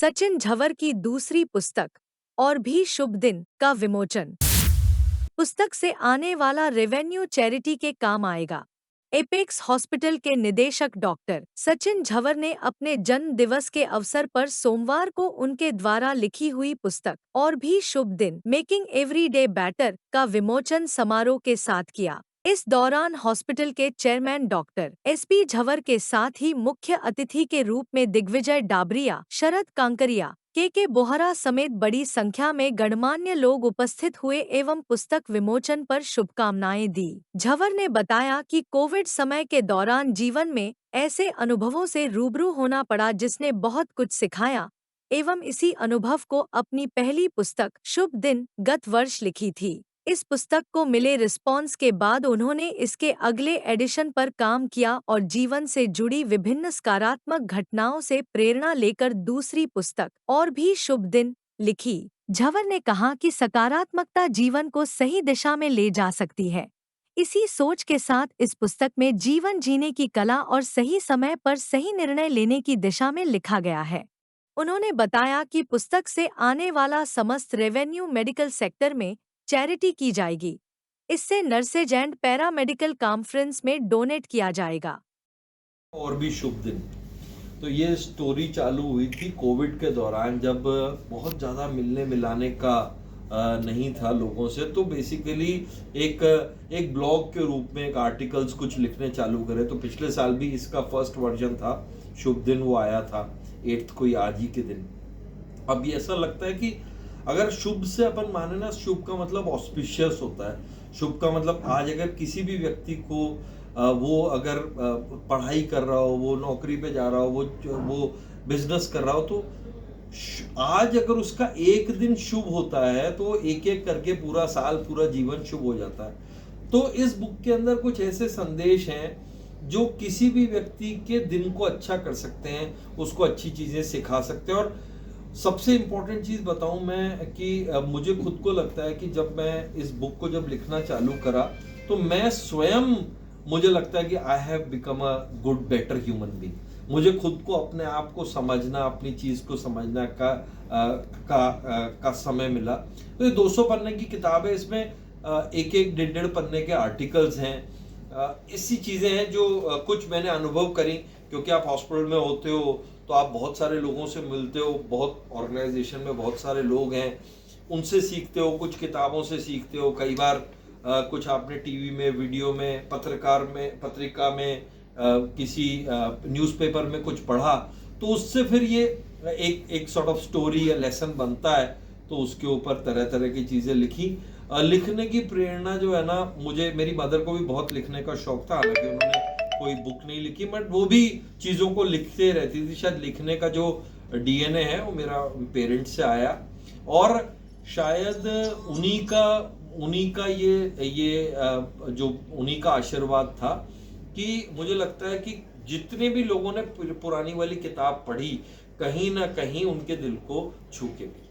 सचिन झवर की दूसरी पुस्तक और भी शुभ दिन का विमोचन। पुस्तक से आने वाला रेवेन्यू चैरिटी के काम आएगा। एपेक्स हॉस्पिटल के निदेशक डॉक्टर सचिन झवर ने अपने जन्म दिवस के अवसर पर सोमवार को उनके द्वारा लिखी हुई पुस्तक और भी शुभ दिन मेकिंग एवरी डे बेटर का विमोचन समारोह के साथ किया। इस दौरान हॉस्पिटल के चेयरमैन डॉक्टर एसपी झवर के साथ ही मुख्य अतिथि के रूप में दिग्विजय डाबरिया, शरद कांकरिया, के बोहरा समेत बड़ी संख्या में गणमान्य लोग उपस्थित हुए एवं पुस्तक विमोचन पर शुभकामनाएं दी। झवर ने बताया कि कोविड समय के दौरान जीवन में ऐसे अनुभवों से रूबरू होना पड़ा जिसने बहुत कुछ सिखाया एवं इसी अनुभव को अपनी पहली पुस्तक शुभ दिन गत वर्ष लिखी थी। इस पुस्तक को मिले रिस्पॉन्स के बाद उन्होंने इसके अगले एडिशन पर काम किया और जीवन से जुड़ी विभिन्न सकारात्मक घटनाओं से प्रेरणा लेकर दूसरी पुस्तक और भी शुभ दिन लिखी। झवर ने कहा कि सकारात्मकता जीवन को सही दिशा में ले जा सकती है। इसी सोच के साथ इस पुस्तक में जीवन जीने की कला और सही समय पर सही निर्णय लेने की दिशा में लिखा गया है। उन्होंने बताया कि पुस्तक से आने वाला समस्त रेवेन्यू मेडिकल सेक्टर में चैरिटी की जाएगी। इससे नर्सेज एंड पैरामेडिकल कॉन्फ्रेंस में डोनेट किया जाएगा। और भी शुभ दिन। तो ये स्टोरी चालू हुई थी कोविड के दौरान, जब बहुत ज़्यादा मिलने मिलाने का नहीं था लोगों से। तो बेसिकली एक ब्लॉग के रूप में एक आर्टिकल्स कुछ लिखने चालू करे। तो पिछले साल भी इसका फर्स्ट वर्जन था, शुभ दिन, वो आया था 8th को, आज ही के दिन। अब ये ऐसा लगता है कि अगर शुभ से अपन माने ना, शुभ का मतलब ऑस्पिशियस होता है। शुभ का मतलब आज अगर किसी भी व्यक्ति को वो अगर पढ़ाई कर रहा हो, वो नौकरी पे जा रहा हो, वो बिजनेस कर रहा हो, तो आज अगर उसका एक दिन शुभ होता है तो एक एक करके पूरा साल, पूरा जीवन शुभ हो जाता है। तो इस बुक के अंदर कुछ ऐसे संदेश हैं जो किसी भी व्यक्ति के दिन को अच्छा कर सकते हैं, उसको अच्छी चीजें सिखा सकते हैं। और सबसे इम्पोर्टेंट चीज़ बताऊं मैं कि मुझे खुद को लगता है कि जब मैं इस बुक को जब लिखना चालू करा तो मैं स्वयं, मुझे लगता है कि I have become a good better human being. मुझे खुद को, अपने आप को समझना, अपनी चीज़ को समझना का समय मिला। तो ये 200 पन्ने की किताब है। इसमें एक एक 1.5 पन्ने के आर्टिकल्स हैं। ऐसी चीज़ें हैं जो कुछ मैंने अनुभव करी, क्योंकि आप हॉस्पिटल में होते हो तो आप बहुत सारे लोगों से मिलते हो, बहुत ऑर्गेनाइजेशन में बहुत सारे लोग हैं, उनसे सीखते हो, कुछ किताबों से सीखते हो, कई बार कुछ आपने टीवी में, वीडियो में, पत्रिका में, किसी न्यूज़पेपर में कुछ पढ़ा, तो उससे फिर ये एक सॉर्ट ऑफ स्टोरी या लेसन बनता है। तो उसके ऊपर तरह तरह की चीज़ें लिखी। लिखने की प्रेरणा जो है ना, मुझे, मेरी मदर को भी बहुत लिखने का शौक था, हालांकि उन्होंने कोई बुक नहीं लिखी, बट वो भी चीज़ों को लिखते रहती थी। शायद लिखने का जो डीएनए है वो मेरा पेरेंट्स से आया, और शायद उन्हीं का ये जो उन्हीं का आशीर्वाद था कि मुझे लगता है कि जितने भी लोगों ने पुरानी वाली किताब पढ़ी, कहीं ना कहीं उनके दिल को छू के गई।